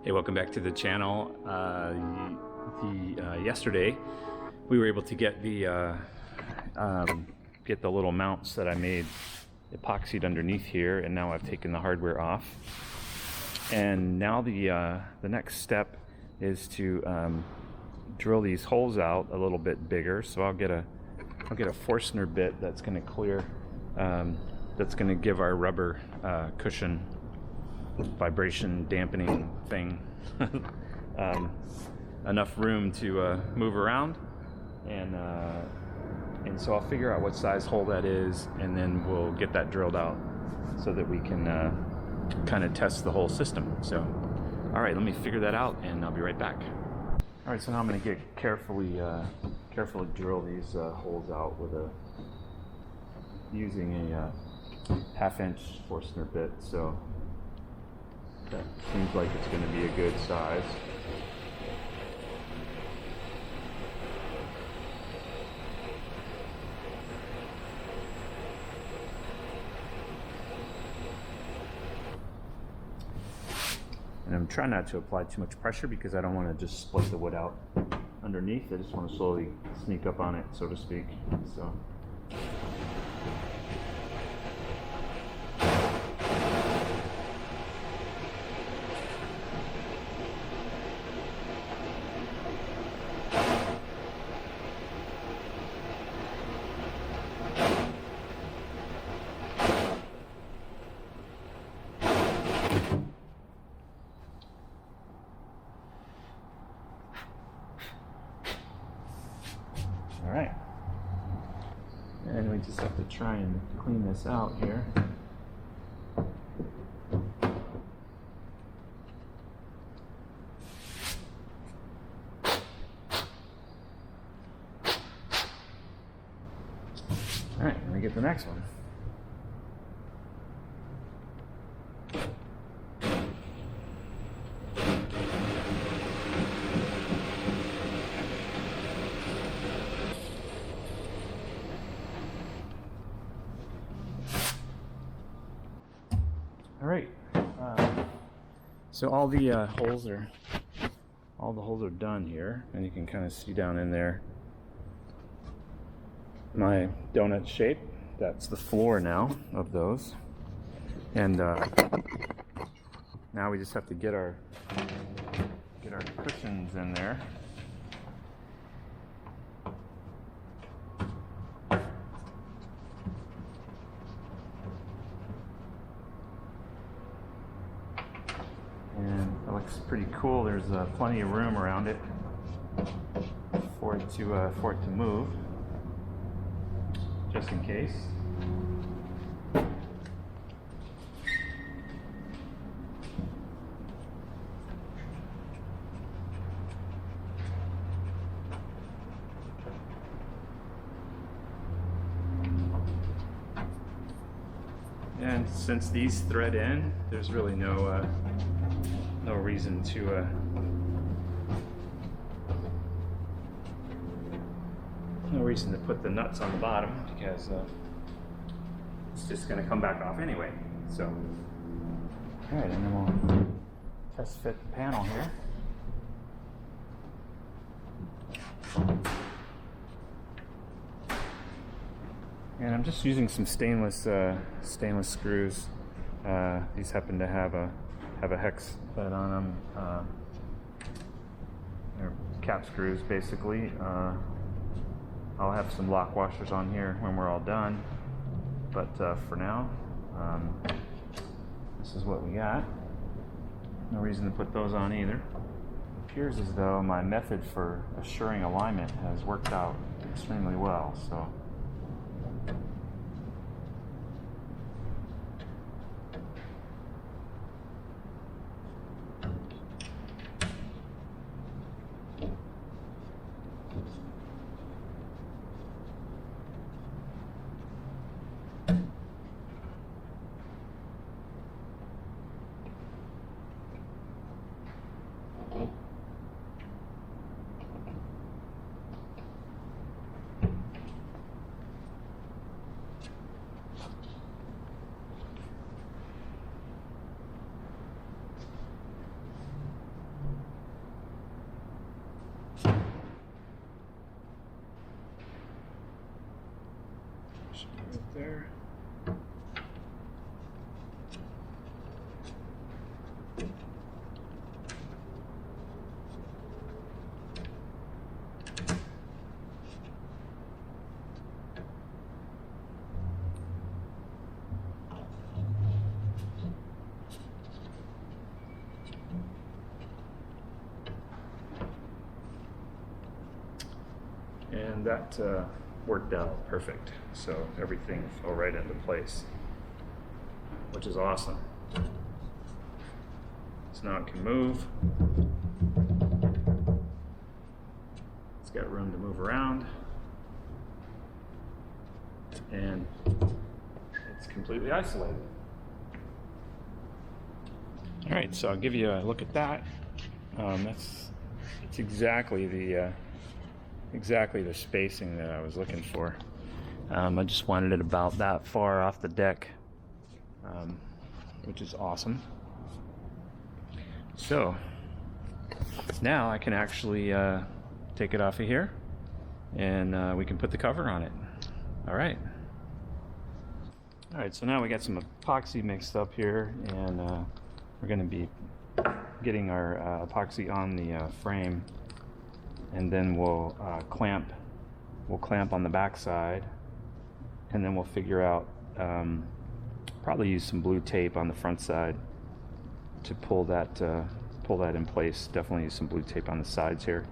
Hey, welcome back to the channel. Yesterday we were able to get the little mounts that I made epoxied underneath here, and now I've taken the hardware off. And now the next step is to drill these holes out a little bit bigger. So I'll get a Forstner bit that's going to clear, that's going to give our rubber cushion vibration dampening thing enough room to move around, and so I'll figure out what size hole that is, and then we'll get that drilled out so that we can kind of test the whole system. So all right, let me figure that out and I'll be right back. All right, so now I'm going to get carefully drill these holes out with using a 1/2" Forstner bit. So that seems like it's going to be a good size. And I'm trying not to apply too much pressure because I don't want to just split the wood out underneath. I just want to slowly sneak up on it, so to speak. So. All right, and we just have to try and clean this out here. All right, let me get the next one. All right, so all the holes are done here, and you can kind of see down in there my donut shape. That's the floor now of those, and now we just have to get our cushions in there. And it looks pretty cool. There's plenty of room around it for it to move, just in case. And since these thread in, there's really no reason to put the nuts on the bottom, because it's just going to come back off anyway. So, all right, and then we'll test fit the panel here. And I'm just using some stainless screws. These happen to have a hex bed on them. They're cap screws, basically. I'll have some lock washers on here when we're all done, but for now, this is what we got. No reason to put those on either. It appears as though my method for assuring alignment has worked out extremely well. So. there. And that worked out perfect. So everything fell right into place, which is awesome. So now it can move. It's got room to move around. And it's completely isolated. All right, so I'll give you a look at that. That's exactly the spacing that I was looking for. I just wanted it about that far off the deck, which is awesome. So now I can actually take it off of here, and we can put the cover on it. All right. All right, so now we got some epoxy mixed up here, and we're going to be getting our epoxy on the frame, and then we'll clamp on the back side, and then we'll figure out, probably use some blue tape on the front side to pull that in place. Definitely use some blue tape on the sides here.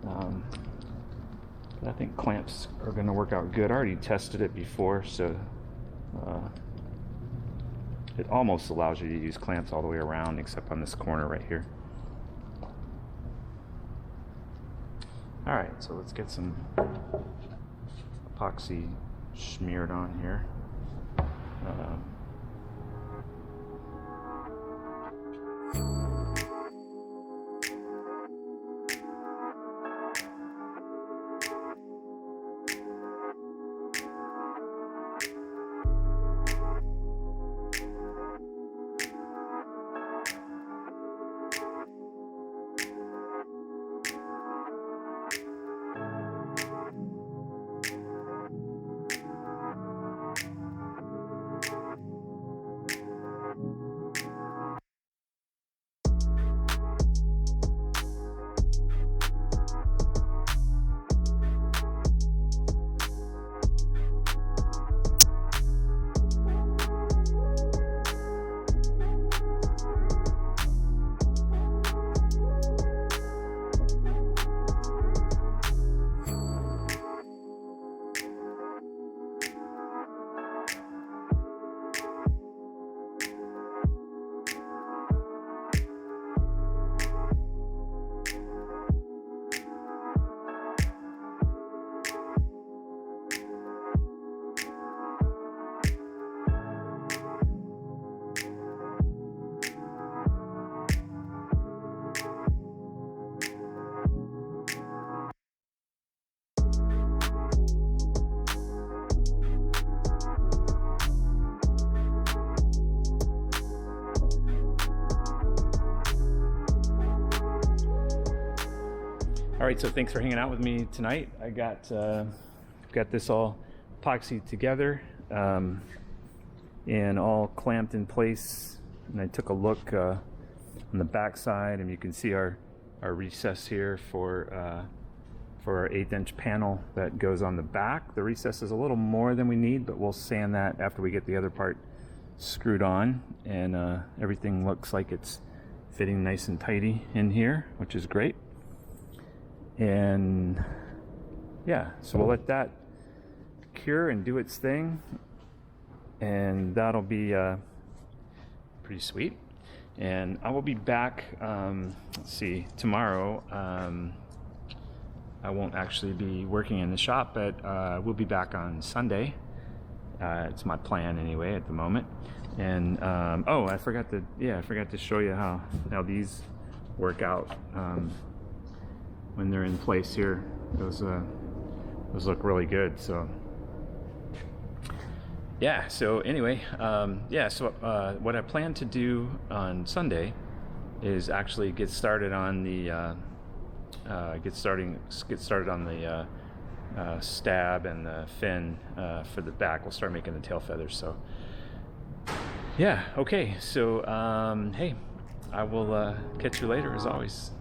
But I think clamps are going to work out good. I already tested it before, so it almost allows you to use clamps all the way around, except on this corner right here. All right, so let's get some epoxy smeared on here. All right, so thanks for hanging out with me tonight. I got this all epoxied together and all clamped in place. And I took a look on the back side, and you can see our recess here for our 1/8" panel that goes on the back. The recess is a little more than we need, but we'll sand that after we get the other part screwed on, and everything looks like it's fitting nice and tidy in here, which is great. And yeah, so we'll let that cure and do its thing, and that'll be pretty sweet. And I will be back, let's see, tomorrow. I won't actually be working in the shop, but we'll be back on Sunday. It's my plan anyway at the moment. And oh, I forgot to show you how these work out when they're in place here. Those look really good. So yeah, so anyway, so what I plan to do on Sunday is actually get started on the stab and the fin for the back. We'll start making the tail feathers. So yeah, okay. So hey, I will catch you later as always.